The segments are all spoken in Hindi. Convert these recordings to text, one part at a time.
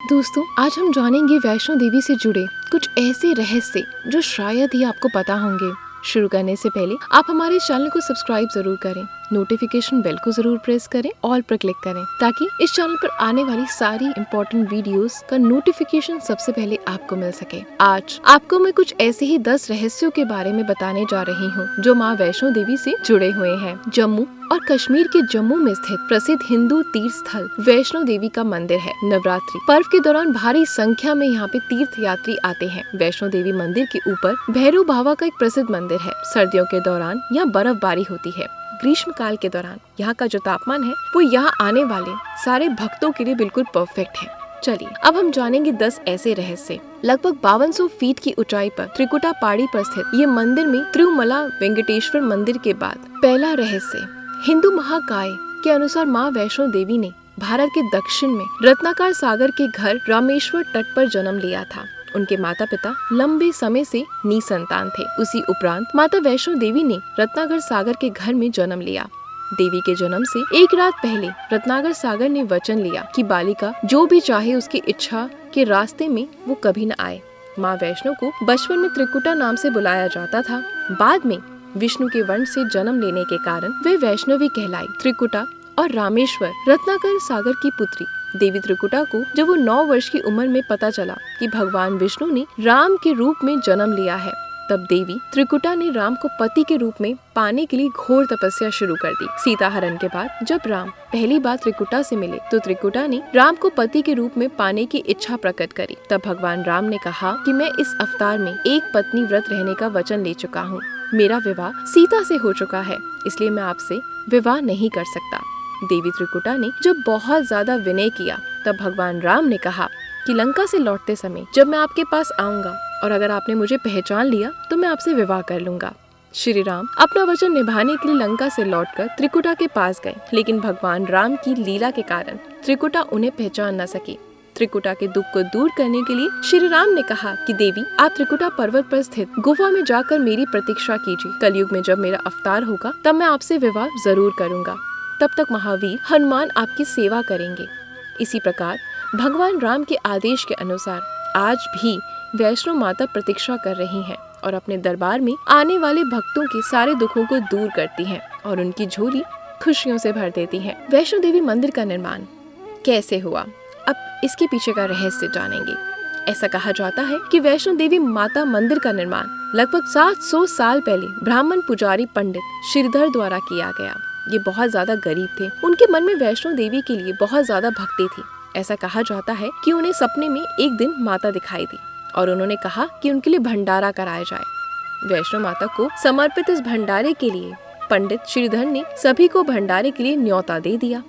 दोस्तों, आज हम जानेंगे वैष्णो देवी से जुड़े कुछ ऐसे रहस्य जो शायद ही आपको पता होंगे। शुरू करने से पहले आप हमारे चैनल को सब्सक्राइब जरूर करें, नोटिफिकेशन बेल को जरूर प्रेस करें, ऑल पर क्लिक करें ताकि इस चैनल पर आने वाली सारी इम्पोर्टेंट वीडियोस का नोटिफिकेशन सबसे पहले आपको मिल सके। आज आपको मैं कुछ ऐसे ही 10 रहस्यों के बारे में बताने जा रही हूँ जो माँ वैष्णो देवी से जुड़े हुए हैं। जम्मू और कश्मीर के जम्मू में स्थित प्रसिद्ध हिंदू तीर्थ स्थल वैष्णो देवी का मंदिर है। नवरात्रि पर्व के दौरान भारी संख्या में यहाँ पे तीर्थ यात्री आते हैं। वैष्णो देवी मंदिर के ऊपर भैरव बाबा का एक प्रसिद्ध मंदिर है। सर्दियों के दौरान यहाँ बर्फबारी होती है। ग्रीष्म काल के दौरान यहाँ का जो तापमान है वो यहाँ आने वाले सारे भक्तों के लिए बिल्कुल परफेक्ट है। चलिए अब हम जानेंगे 10 ऐसे रहस्य। लगभग 5200 फीट की ऊंचाई पर त्रिकुटा पहाड़ी पर स्थित ये मंदिर में तिरुमला वेंकटेश्वर मंदिर के बाद पहला रहस्य। हिंदू महाकाय के अनुसार माँ वैष्णो देवी ने भारत के दक्षिण में रत्नाकर सागर के घर रामेश्वर तट पर जन्म लिया था। उनके माता पिता लंबे समय से निसंतान थे। उसी उपरांत माता वैष्णो देवी ने रत्नाकर सागर के घर में जन्म लिया। देवी के जन्म से एक रात पहले रत्नाकर सागर ने वचन लिया कि बालिका जो भी चाहे उसकी इच्छा के रास्ते में वो कभी न आए। माँ वैष्णो को बचपन में त्रिकुटा नाम से बुलाया जाता था। बाद में विष्णु के वंश से जन्म लेने के कारण वे वैष्णवी कहलाई। त्रिकुटा और रामेश्वर रत्नाकर सागर की पुत्री देवी त्रिकुटा को जब वो 9 वर्ष की उम्र में पता चला कि भगवान विष्णु ने राम के रूप में जन्म लिया है, तब देवी त्रिकुटा ने राम को पति के रूप में पाने के लिए घोर तपस्या शुरू कर दी। सीता हरण के बाद जब राम पहली बार त्रिकुटा से मिले तो त्रिकुटा ने राम को पति के रूप में पाने की इच्छा प्रकट करी। तब भगवान राम ने कहा कि मैं इस अवतार में एक पत्नी व्रत रहने का वचन ले चुका हूँ। मेरा विवाह सीता से हो चुका है, इसलिए मैं आपसे विवाह नहीं कर सकता। देवी त्रिकुटा ने जब बहुत ज्यादा विनय किया तब भगवान राम ने कहा कि लंका से लौटते समय जब मैं आपके पास आऊंगा और अगर आपने मुझे पहचान लिया तो मैं आपसे विवाह कर लूंगा। श्री राम अपना वचन निभाने के लिए लंका से लौटकर त्रिकुटा के पास गए, लेकिन भगवान राम की लीला के कारण त्रिकुटा उन्हें पहचान न सकी। त्रिकुटा के दुख को दूर करने के लिए श्री राम ने कहा कि देवी आप त्रिकुटा पर्वत पर स्थित गुफा में जाकर मेरी प्रतीक्षा कीजिए। कलयुग में जब मेरा अवतार होगा तब मैं आपसे विवाह जरूर करूंगा। तब तक महावीर हनुमान आपकी सेवा करेंगे। इसी प्रकार भगवान राम के आदेश के अनुसार आज भी वैष्णो माता प्रतीक्षा कर रही हैं और अपने दरबार में आने वाले भक्तों के सारे दुखों को दूर करती हैं और उनकी झोली खुशियों से भर देती हैं। वैष्णो देवी मंदिर का निर्माण कैसे हुआ, अब इसके पीछे का रहस्य जानेंगे। ऐसा कहा जाता है कि वैष्णो देवी माता मंदिर का निर्माण लगभग 700 साल पहले ब्राह्मण पुजारी पंडित श्रीधर द्वारा किया गया। ये बहुत ज्यादा गरीब थे। उनके मन में वैष्णो देवी के लिए बहुत ज्यादा भक्ति थी। ऐसा कहा जाता है कि उन्हें सपने में एक दिन माता दिखाई दी और उन्होंने कहा कि उनके लिए भंडारा कराया जाए। वैष्णो माता को समर्पित इस भंडारे के लिए पंडित श्रीधर ने सभी को भंडारे के लिए न्योता दे दिया।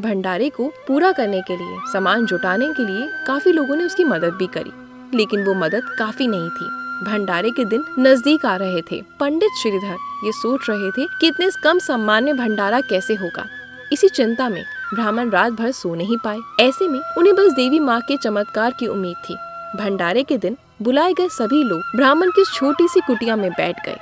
भंडारे को पूरा करने के लिए सामान जुटाने के लिए काफी लोगों ने उसकी मदद भी करी, लेकिन वो मदद काफी नहीं थी। भंडारे के दिन नजदीक आ रहे थे। पंडित श्रीधर ये सोच रहे थे कि इतने कम सम्मान में भंडारा कैसे होगा। इसी चिंता में ब्राह्मण रात भर सो नहीं पाए। ऐसे में उन्हें बस देवी माँ के चमत्कार की उम्मीद थी। भंडारे के दिन बुलाए गए सभी लोग ब्राह्मण की छोटी सी कुटिया में बैठ गए।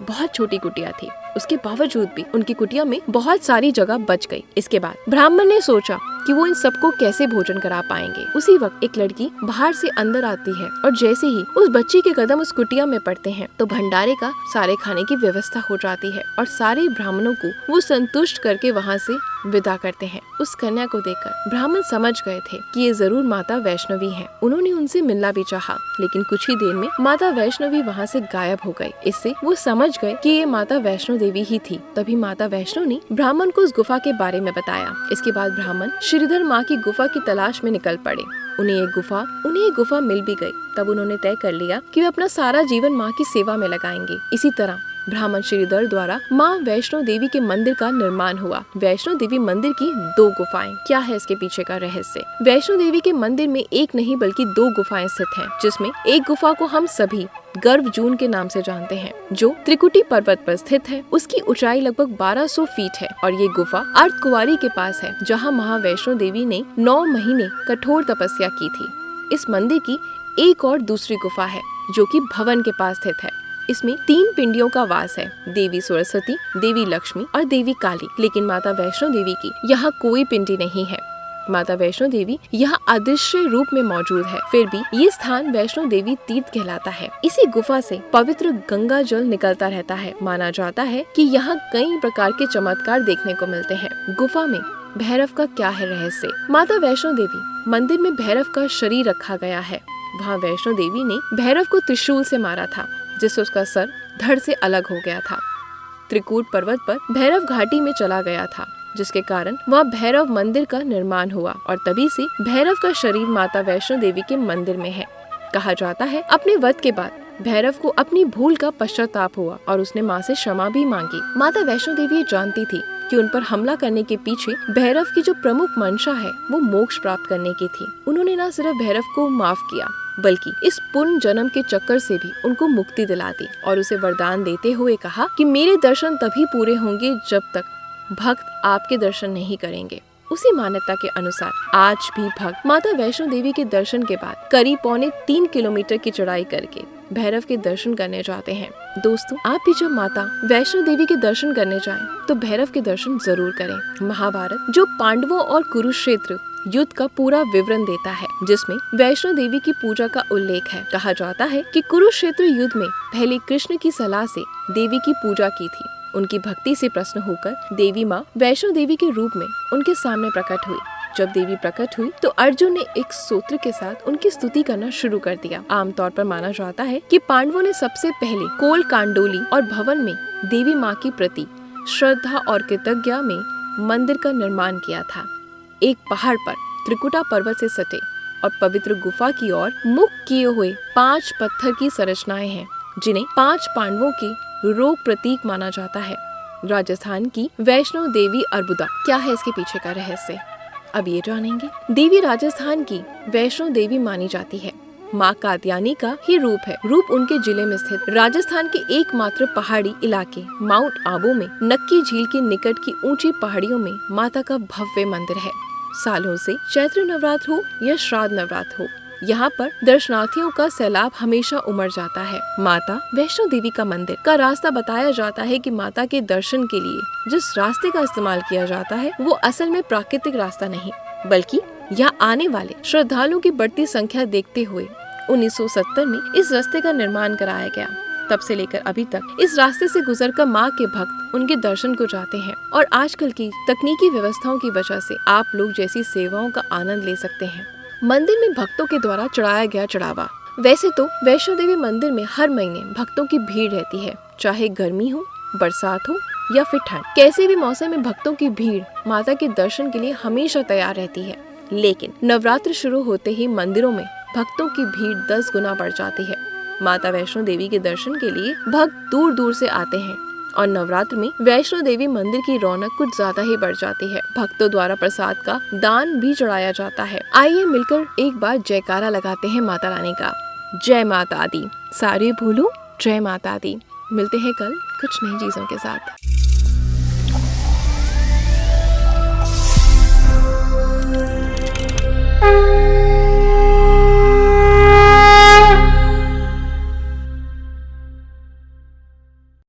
बहुत छोटी कुटिया थी, उसके बावजूद भी उनकी कुटिया में बहुत सारी जगह बच गई। इसके बाद ब्राह्मण ने सोचा कि वो इन सबको कैसे भोजन करा पाएंगे। उसी वक्त एक लड़की बाहर से अंदर आती है और जैसे ही उस बच्ची के कदम उस कुटिया में पड़ते हैं तो भंडारे का सारे खाने की व्यवस्था हो जाती है और सारे ब्राह्मणों को वो संतुष्ट करके वहाँ से विदा करते हैं। उस कन्या को देखकर ब्राह्मण समझ गए थे कि ये जरूर माता वैष्णवी है। उन्होंने उनसे मिलना भी चाहा, लेकिन कुछ ही देर में माता वैष्णवी वहाँ से गायब हो गई। इससे वो समझ गए कि ये माता वैष्णो देवी ही थी। तभी माता वैष्णो ने ब्राह्मण को उस गुफा के बारे में बताया। इसके बाद ब्राह्मण श्रीधर माँ की गुफा की तलाश में निकल पड़े। उन्हें एक गुफा मिल भी गई। तब उन्होंने तय कर लिया कि वे अपना सारा जीवन माँ की सेवा में लगाएंगे। इसी तरह ब्राह्मण श्रीधर द्वारा माँ वैष्णो देवी के मंदिर का निर्माण हुआ। वैष्णो देवी मंदिर की 2 गुफाएं, क्या है इसके पीछे का रहस्य? वैष्णो देवी के मंदिर में एक नहीं बल्कि 2 गुफाएं स्थित हैं, जिसमें एक गुफा को हम सभी गर्भजून के नाम से जानते हैं, जो त्रिकुटी पर्वत पर स्थित है। उसकी ऊंचाई लगभग 1200 फीट है और ये गुफा अर्धकुंवारी के पास है, जहाँ माँ वैष्णो देवी ने 9 महीने कठोर तपस्या की थी। इस मंदिर की एक और दूसरी गुफा है जो कि भवन के पास स्थित है। इसमें 3 पिंडियों का वास है, देवी सरस्वती, देवी लक्ष्मी और देवी काली। लेकिन माता वैष्णो देवी की यहाँ कोई पिंडी नहीं है। माता वैष्णो देवी यहाँ अदृश्य रूप में मौजूद है, फिर भी ये स्थान वैष्णो देवी तीर्थ कहलाता है। इसी गुफा से पवित्र गंगा जल निकलता रहता है। माना जाता है कि यहाँ कई प्रकार के चमत्कार देखने को मिलते हैं। गुफा में भैरव का क्या है रहस्य? माता वैष्णो देवी मंदिर में भैरव का शरीर रखा गया है। वहाँ वैष्णो देवी ने भैरव को त्रिशूल से मारा था, जिससे उसका सर धड़ से अलग हो गया था। त्रिकूट पर्वत पर भैरव घाटी में चला गया था, जिसके कारण वहाँ भैरव मंदिर का निर्माण हुआ और तभी से भैरव का शरीर माता वैष्णो देवी के मंदिर में है। कहा जाता है अपने वध के बाद भैरव को अपनी भूल का पश्चाताप हुआ और उसने माँ से क्षमा भी मांगी। माता वैष्णो देवी जानती थी कि उन पर हमला करने के पीछे भैरव की जो प्रमुख मंशा है वो मोक्ष प्राप्त करने की थी। उन्होंने न सिर्फ भैरव को माफ किया बल्कि इस पुण्य जन्म के चक्कर से भी उनको मुक्ति दिला दी और उसे वरदान देते हुए कहा कि मेरे दर्शन तभी पूरे होंगे जब तक भक्त आपके दर्शन नहीं करेंगे। उसी मान्यता के अनुसार आज भी भक्त माता वैष्णो देवी के दर्शन के बाद करीब 3.25 किलोमीटर की चढ़ाई करके भैरव के दर्शन करने जाते हैं। दोस्तों, आप भी जब माता वैष्णो देवी के दर्शन करने जाएं, तो भैरव के दर्शन जरूर करें। महाभारत जो पांडवों और कुरुक्षेत्र युद्ध का पूरा विवरण देता है, जिसमें वैष्णो देवी की पूजा का उल्लेख है। कहा जाता है कि कुरुक्षेत्र युद्ध में पहले कृष्ण की सलाह से देवी की पूजा की थी। उनकी भक्ति से प्रसन्न होकर देवी माँ वैष्णो देवी के रूप में उनके सामने प्रकट हुई। जब देवी प्रकट हुई तो अर्जुन ने एक सूत्र के साथ उनकी स्तुति करना शुरू कर दिया। आमतौर पर माना जाता है कि पांडवों ने सबसे पहले कोल कांडोली और भवन में देवी माँ की प्रति श्रद्धा और कृतज्ञता में मंदिर का निर्माण किया था। एक पहाड़ पर त्रिकुटा पर्वत से सटे और पवित्र गुफा की ओर मुख किए हुए 5 पत्थर की संरचनाएं हैं, जिन्हें 5 पांडवों के रोग प्रतीक माना जाता है। राजस्थान की वैष्णो देवी अर्बुदा, क्या है इसके पीछे का रहस्य, अब ये जानेंगे। देवी राजस्थान की वैष्णो देवी मानी जाती है। माँ कात्यायनी का ही रूप है। रूप उनके जिले में स्थित राजस्थान के एकमात्र पहाड़ी इलाके माउंट आबू में नक्की झील के निकट की ऊंची पहाड़ियों में माता का भव्य मंदिर है। सालों से चैत्र नवरात्र हो या श्राद्ध नवरात्र हो, यहाँ पर दर्शनार्थियों का सैलाब हमेशा उमड़ जाता है। माता वैष्णो देवी का मंदिर का रास्ता बताया जाता है कि माता के दर्शन के लिए जिस रास्ते का इस्तेमाल किया जाता है वो असल में प्राकृतिक रास्ता नहीं, बल्कि यहाँ आने वाले श्रद्धालुओं की बढ़ती संख्या देखते हुए 1970 में इस रास्ते का निर्माण कराया गया। तब से लेकर अभी तक इस रास्ते से गुजरकर माँ के भक्त उनके दर्शन को जाते हैं और आजकल की तकनीकी व्यवस्थाओं की वजह से आप लोग जैसी सेवाओं का आनंद ले सकते हैं। मंदिर में भक्तों के द्वारा चढ़ाया गया चढ़ावा। वैसे तो वैष्णो देवी मंदिर में हर महीने भक्तों की भीड़ रहती है, चाहे गर्मी हो, बरसात हो या फिर ठंड। कैसे भी मौसम में भक्तों की भीड़ माता के दर्शन के लिए हमेशा तैयार रहती है। लेकिन नवरात्र शुरू होते ही मंदिरों में भक्तों की भीड़ 10 गुना बढ़ जाती है। माता वैष्णो देवी के दर्शन के लिए भक्त दूर दूर से आते हैं और नवरात्र में वैष्णो देवी मंदिर की रौनक कुछ ज्यादा ही बढ़ जाती है। भक्तों द्वारा प्रसाद का दान भी चढ़ाया जाता है। आइए मिलकर एक बार जयकारा लगाते हैं माता रानी का। जय माता दी, सारे भूलो जय माता दी। मिलते हैं कल कुछ नई चीजों के साथ।